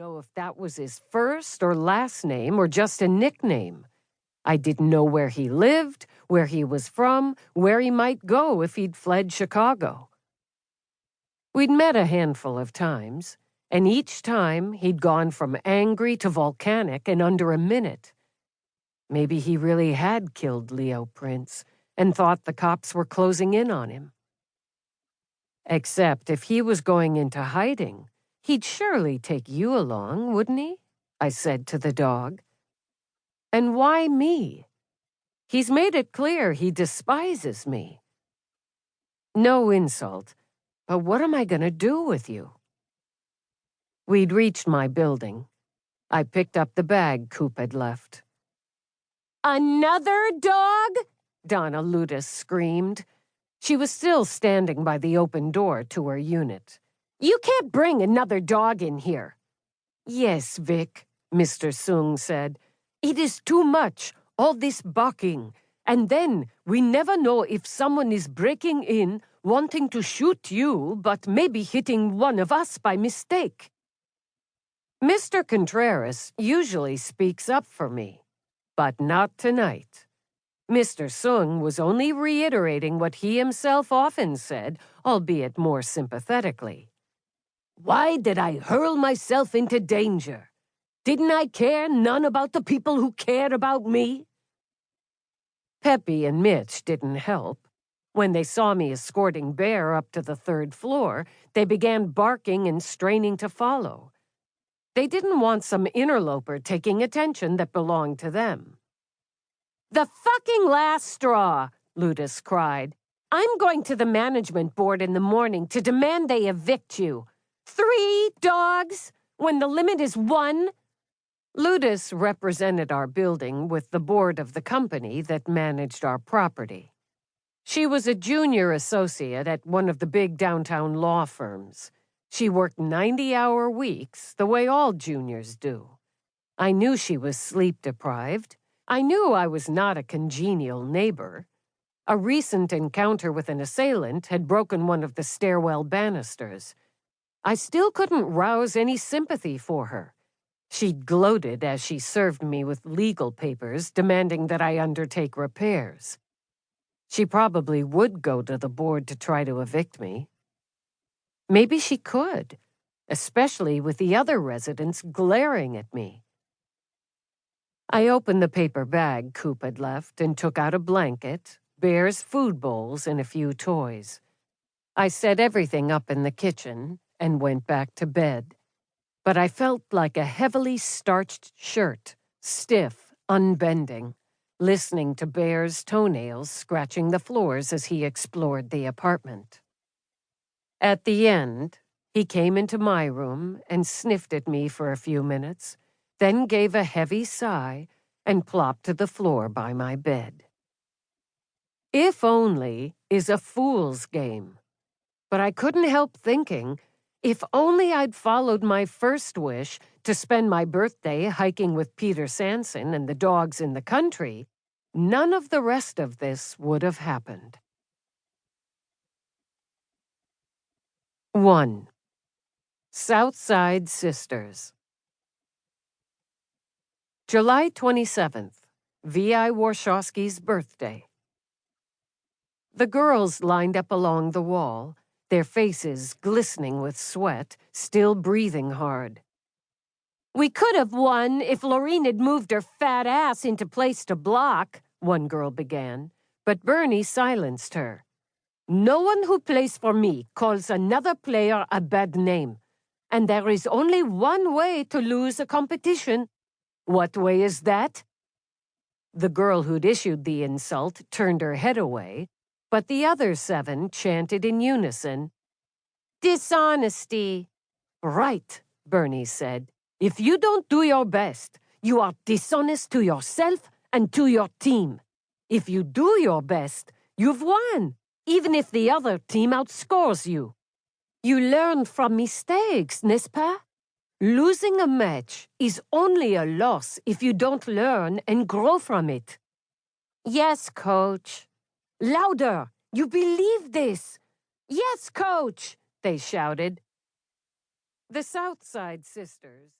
know if that was his first or last name or just a nickname. I didn't know where he lived, where he was from, where he might go if he'd fled Chicago. We'd met a handful of times, and each time he'd gone from angry to volcanic in under a minute. Maybe he really had killed Leo Prince and thought the cops were closing in on him. Except if he was going into hiding, he'd surely take you along, wouldn't he? I said to the dog. And why me? He's made it clear he despises me. No insult, but what am I going to do with you? We'd reached my building. I picked up the bag Coop had left. Another dog? Donna Ludus screamed. She was still standing by the open door to her unit. You can't bring another dog in here. Yes, Vic, Mr. Sung said. It is too much, all this barking. And then we never know if someone is breaking in, wanting to shoot you, but maybe hitting one of us by mistake. Mr. Contreras usually speaks up for me, but not tonight. Mr. Sung was only reiterating what he himself often said, albeit more sympathetically. Why did I hurl myself into danger? Didn't I care none about the people who cared about me? Peppy and Mitch didn't help. When they saw me escorting Bear up to the third floor, they began barking and straining to follow. They didn't want some interloper taking attention that belonged to them. The fucking last straw, Ludus cried. I'm going to the management board in the morning to demand they evict you. 3 dogs, when the limit is 1? Ludus represented our building with the board of the company that managed our property. She was a junior associate at one of the big downtown law firms. She worked 90-hour weeks, the way all juniors do. I knew she was sleep-deprived. I knew I was not a congenial neighbor. A recent encounter with an assailant had broken one of the stairwell banisters. I still couldn't rouse any sympathy for her. She'd gloated as she served me with legal papers demanding that I undertake repairs. She probably would go to the board to try to evict me. Maybe she could, especially with the other residents glaring at me. I opened the paper bag Coop had left and took out a blanket, Bear's food bowls, and a few toys. I set everything up in the kitchen and went back to bed. But I felt like a heavily starched shirt, stiff, unbending, listening to Bear's toenails scratching the floors as he explored the apartment. At the end, he came into my room and sniffed at me for a few minutes, then gave a heavy sigh and plopped to the floor by my bed. If only is a fool's game. But I couldn't help thinking, if only I'd followed my first wish to spend my birthday hiking with Peter Sanson and the dogs in the country, none of the rest of this would have happened. 1. Southside Sisters. July 27th, V.I. Warshawski's birthday. The girls lined up along the wall, their faces glistening with sweat, still breathing hard. We could have won if Lorene had moved her fat ass into place to block, one girl began, but Bernie silenced her. No one who plays for me calls another player a bad name, and there is only one way to lose a competition. What way is that? The girl who'd issued the insult turned her head away, but the other 7 chanted in unison. Dishonesty. Right, Bernie said. If you don't do your best, you are dishonest to yourself and to your team. If you do your best, you've won, even if the other team outscores you. You learn from mistakes, n'est-ce pas? Losing a match is only a loss if you don't learn and grow from it. Yes, coach. Louder! You believe this! Yes, coach! They shouted. The Southside Sisters